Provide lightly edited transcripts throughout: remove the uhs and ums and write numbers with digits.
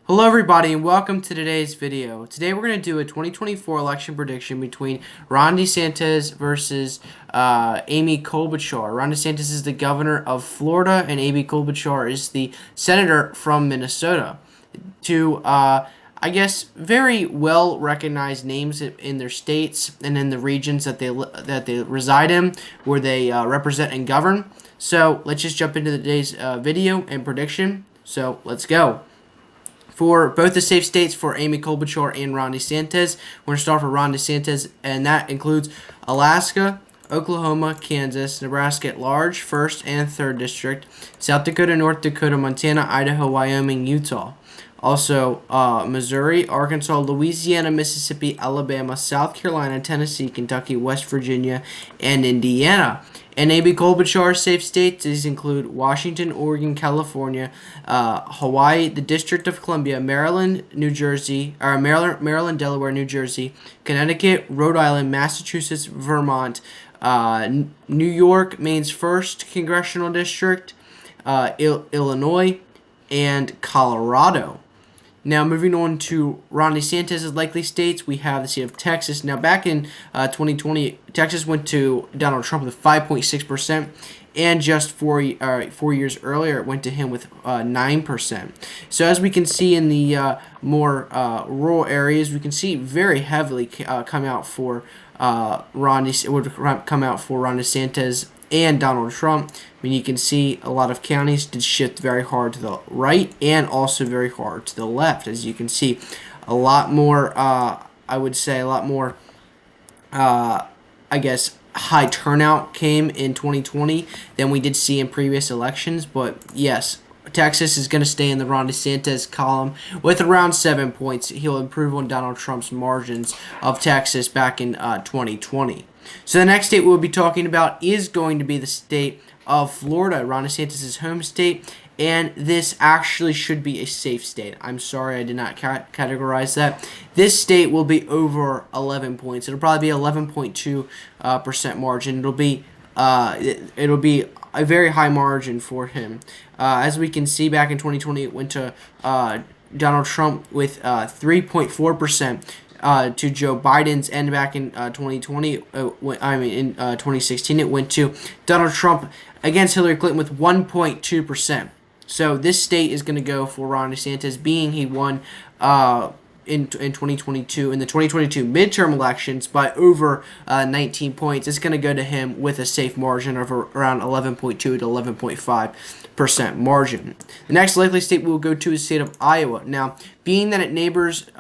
Hello everybody and welcome to today's video. Today we're going to do a 2024 election prediction between Ron DeSantis versus Amy Klobuchar. Ron DeSantis is the governor of Florida and Amy Klobuchar is the senator from Minnesota. Two, I guess, very well recognized names in their states and in the regions that they reside in, where they represent and govern. So let's just jump into today's video and prediction. So let's go. For both the safe states for Amy Klobuchar and Ron DeSantis, we're going to start for Ron DeSantis, and that includes Alaska, Oklahoma, Kansas, Nebraska at large, 1st and 3rd District, South Dakota, North Dakota, Montana, Idaho, Wyoming, Utah. Also, Missouri, Arkansas, Louisiana, Mississippi, Alabama, South Carolina, Tennessee, Kentucky, West Virginia, and Indiana. And Amy Klobuchar's safe states include Washington, Oregon, California, Hawaii, the District of Columbia, Maryland, Maryland, Delaware, New Jersey, Connecticut, Rhode Island, Massachusetts, Vermont, New York, Maine's 1st Congressional District, Illinois, and Colorado. Now, moving on to Ron DeSantis' likely states, we have the state of Texas. Now, back in 2020, Texas went to Donald Trump with 5.6%, and just 4 years earlier, it went to him with 9%. So, as we can see in the more rural areas, we can see very heavily come out for Ron DeSantis and Donald Trump. I mean, you can see a lot of counties did shift very hard to the right and also very hard to the left. As you can see, a lot more, I would say, a lot more, I guess, high turnout came in 2020 than we did see in previous elections. But yes, Texas is going to stay in the Ron DeSantis column with around 7 points. He'll improve on Donald Trump's margins of Texas back in 2020. So the next state we'll be talking about is going to be the state of Florida, Ron DeSantis' home state, and this actually should be a safe state. I'm sorry I did not categorize that. This state will be over 11 points. It'll probably be 11.2% margin. It'll be a very high margin for him. As we can see, back in 2020, it went to Donald Trump with 3.4%. To Joe Biden's end back in 2020. In 2016, it went to Donald Trump against Hillary Clinton with 1.2%. So this state is going to go for Ron DeSantis, being he won in 2022 in the 2022 midterm elections by over 19 points. It's going to go to him with a safe margin of around 11.2 to 11.5% margin. The next likely state we will go to is the state of Iowa. Now, being that it neighbors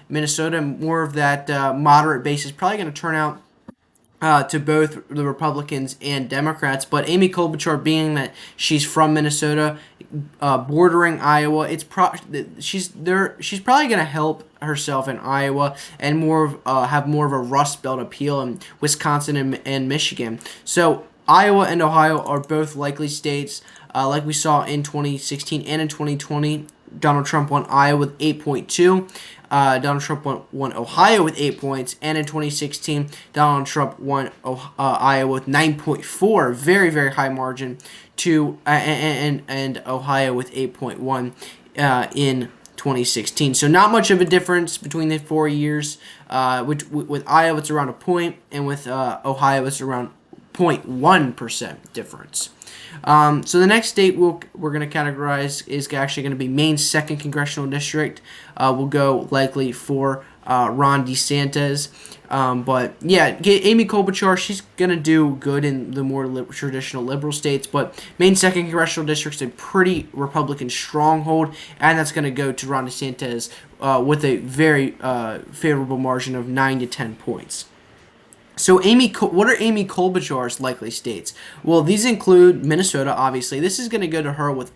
Minnesota, more of that moderate base is probably going to turn out to both the Republicans and Democrats, but Amy Klobuchar, being that she's from Minnesota, bordering Iowa, she's probably going to help herself in Iowa and have more of a Rust Belt appeal in Wisconsin and Michigan. So Iowa and Ohio are both likely states, like we saw in 2016 and in 2020. Donald Trump won Iowa with 8.2. Donald Trump won Ohio with 8 points, and in 2016, Donald Trump won Iowa with 9.4, very, very high margin, and Ohio with 8.1 in 2016. So not much of a difference between the 4 years. With Iowa, it's around a point, and with Ohio, it's around 0.1% difference. So the next state we're going to categorize is actually going to be Maine's 2nd Congressional District. We'll go likely for Ron DeSantis. But yeah, Amy Klobuchar, she's going to do good in the more traditional liberal states, but Maine's 2nd Congressional District is a pretty Republican stronghold, and that's going to go to Ron DeSantis with a very favorable margin of 9 to 10 points. So what are Amy Klobuchar's likely states? Well, these include Minnesota, obviously. This is going to go to her with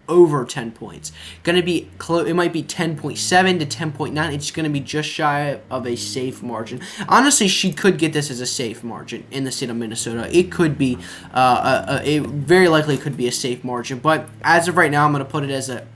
over 10 points. Going to be it might be 10.7 to 10.9. It's going to be just shy of a safe margin. Honestly, she could get this as a safe margin in the state of Minnesota. It could be it very likely could be a safe margin, but as of right now, I'm going to put it as a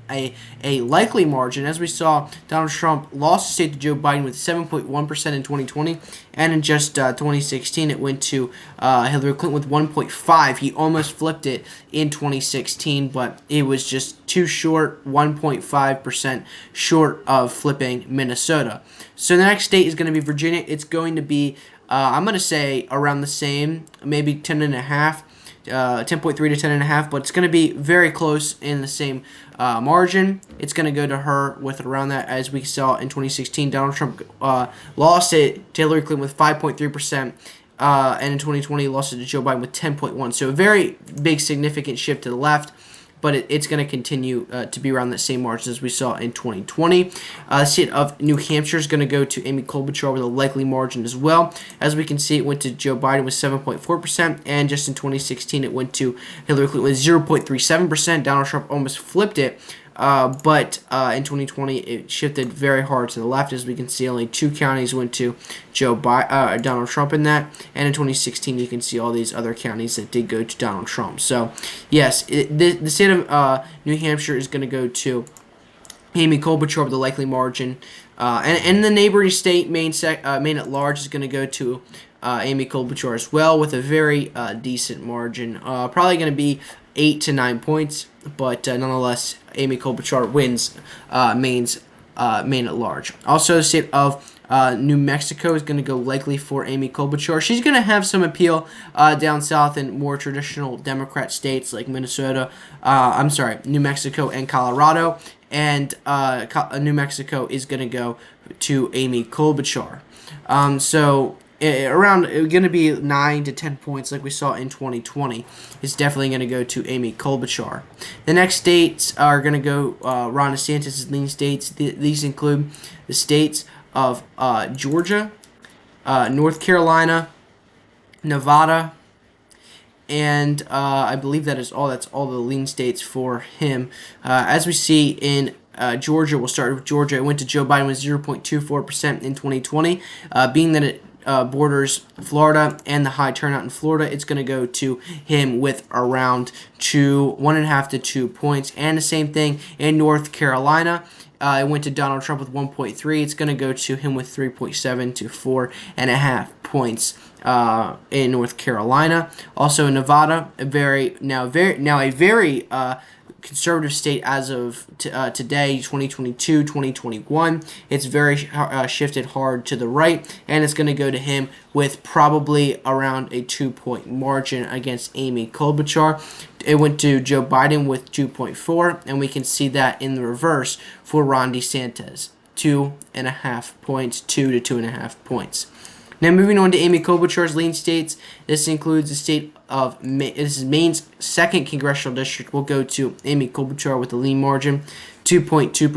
likely margin. As we saw, Donald Trump lost the state to Joe Biden with 7.1% in 2020, and in just 2016, it went to Hillary Clinton with 1.5. He almost flipped it in 2016, but it was just just too short, 1.5% short of flipping Minnesota. So the next state is going to be Virginia. It's going to be, I'm going to say around the same, maybe 10.5. 10.3 to 10.5, but it's going to be very close in the same margin. It's going to go to her with around that, as we saw in 2016. Donald Trump lost it to Hillary Clinton with 5.3%, and in 2020 lost it to Joe Biden with 10.1%. So a very big, significant shift to the left, but it's going to continue to be around that same margin as we saw in 2020. The state of New Hampshire is going to go to Amy Klobuchar with a likely margin as well. As we can see, it went to Joe Biden with 7.4%, and just in 2016, it went to Hillary Clinton with 0.37%. Donald Trump almost flipped it. But in 2020, it shifted very hard to the left. As we can see, only 2 counties went to Donald Trump in that. And in 2016, you can see all these other counties that did go to Donald Trump. So, yes, the state of New Hampshire is going to go to Amy Klobuchar with a likely margin. And the neighboring state, Maine at large, is going to go to Amy Klobuchar as well with a very decent margin. Probably going to be 8 to 9 points, but nonetheless, Amy Klobuchar wins Maine at large. Also, the state of New Mexico is going to go likely for Amy Klobuchar. She's going to have some appeal down south in more traditional Democrat states like New Mexico and Colorado. And New Mexico is going to go to Amy Klobuchar. Around going to be 9 to 10 points like we saw in 2020. It's definitely going to go to Amy Klobuchar. The next states are going to go Ron DeSantis' lean states. These include the states of Georgia, North Carolina, Nevada, and I believe that is all. That's all the lean states for him. As we see in Georgia, we'll start with Georgia. It went to Joe Biden with 0.24% in 2020. Being that it borders Florida and the high turnout in Florida, it's going to go to him with around 1.5 to 2 points. And the same thing in North Carolina. It went to Donald Trump with 1.3. It's going to go to him with 3.7 to 4.5 points in North Carolina. Also in Nevada, a very conservative state as of today, 2022, 2021. It's very shifted hard to the right, and it's going to go to him with probably around a 2-point margin against Amy Klobuchar. It went to Joe Biden with 2.4, and we can see that in the reverse for Ron DeSantis, 2.5 points, 2 to 2.5 points. Now moving on to Amy Klobuchar's lean states, this includes the state of this is Maine's 2nd congressional district. Will go to Amy Klobuchar with a lean margin, 2.2% to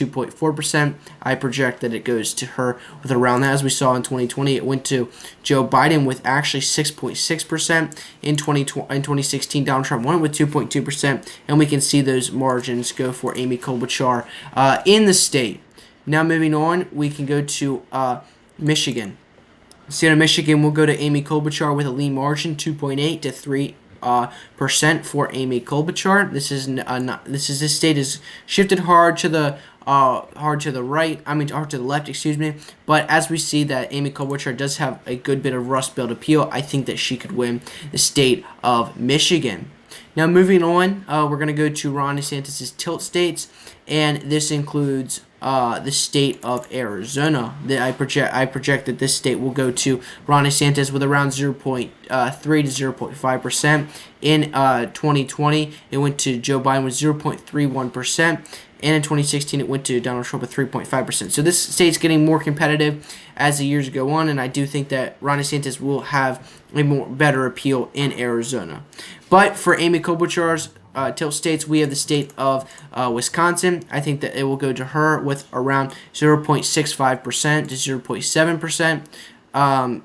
2.4%. I project that it goes to her with around that. As we saw in 2020, it went to Joe Biden with actually 6.6%. In 2016, Donald Trump won with 2.2%, and we can see those margins go for Amy Klobuchar in the state. Now moving on, we can go to Michigan. The state of Michigan will go to Amy Klobuchar with a lean margin, 2.8 to 3% for Amy Klobuchar. This state is shifted hard to the hard to the left, excuse me. But as we see that Amy Klobuchar does have a good bit of Rust Belt appeal, I think that she could win the state of Michigan. Now moving on, we're going to go to Ron DeSantis' tilt states, and this includes the state of Arizona. I project that this state will go to Ron DeSantis with around 0.3 to 0.5%. In 2020, it went to Joe Biden with 0.31%. And in 2016, it went to Donald Trump with 3.5%. So this state's getting more competitive as the years go on, and I do think that Ron DeSantis will have a better appeal in Arizona. But for Amy Klobuchar's tilt states, we have the state of Wisconsin. I think that it will go to her with around 0.65% to 0.7%.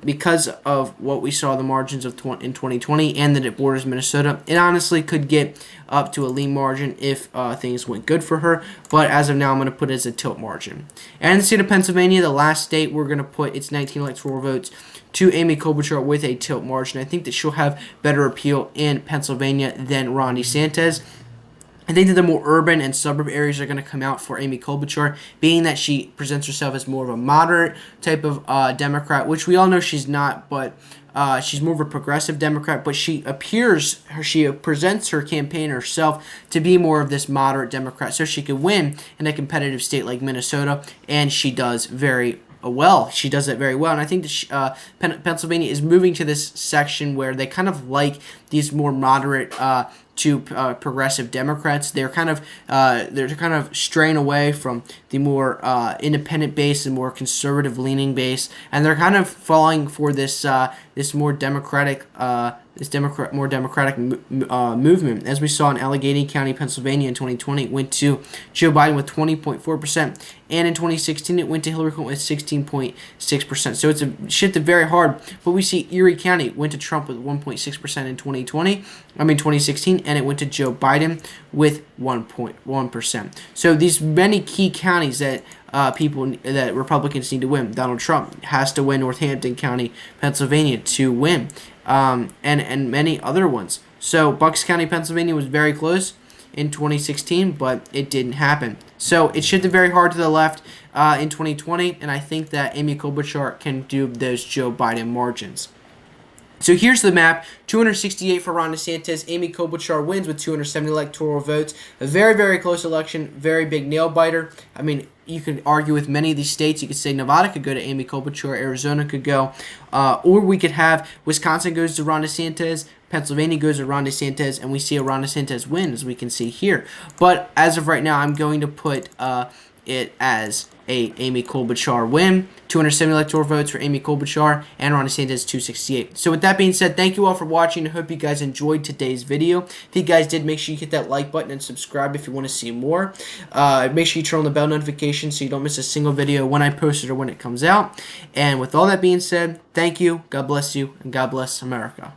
Because of what we saw the margins of in 2020 and that it borders Minnesota, it honestly could get up to a lean margin if things went good for her. But as of now, I'm going to put it as a tilt margin. And the state of Pennsylvania, the last state, we're going to put its 19 electoral votes to Amy Klobuchar with a tilt margin. I think that she'll have better appeal in Pennsylvania than Ron DeSantis. I think that the more urban and suburb areas are going to come out for Amy Klobuchar, being that she presents herself as more of a moderate type of Democrat, which we all know she's not, but she's more of a progressive Democrat, but she presents her campaign herself to be more of this moderate Democrat, so she could win in a competitive state like Minnesota, and she does very well. She does it very well, and I think that Pennsylvania is moving to this section where they kind of like these more moderate to progressive Democrats. They're kind of straying away from the more independent base and more conservative leaning base, and they're kind of falling for this more democratic movement. As we saw in Allegheny County, Pennsylvania in 2020, it went to Joe Biden with 20.4%, and in 2016 it went to Hillary Clinton with 16.6%. So it's shifted very hard. But we see Erie County went to Trump with 1.6% in 2016, and it went to Joe Biden with 1.1%. So these many key counties that Republicans need to win. Donald Trump has to win Northampton County, Pennsylvania, to win, and many other ones. So Bucks County, Pennsylvania was very close in 2016, but it didn't happen. So it shifted very hard to the left in 2020, and I think that Amy Klobuchar can do those Joe Biden margins. So here's the map. 268 for Ron DeSantis. Amy Klobuchar wins with 270 electoral votes. A very, very close election. Very big nail-biter. I mean, you could argue with many of these states. You could say Nevada could go to Amy Klobuchar. Arizona could go. Or we could have Wisconsin goes to Ron DeSantis. Pennsylvania goes to Ron DeSantis. And we see a Ron DeSantis win, as we can see here. But as of right now, I'm going to put it as a Amy Klobuchar win. 270 electoral votes for Amy Klobuchar, and Ron DeSantis 268. So with that being said, thank you all for watching. I hope you guys enjoyed today's video. If you guys did, make sure you hit that like button and subscribe if you want to see more. Make sure you turn on the bell notification so you don't miss a single video when I post it or when it comes out. And with all that being said, thank you, God bless you, and God bless America.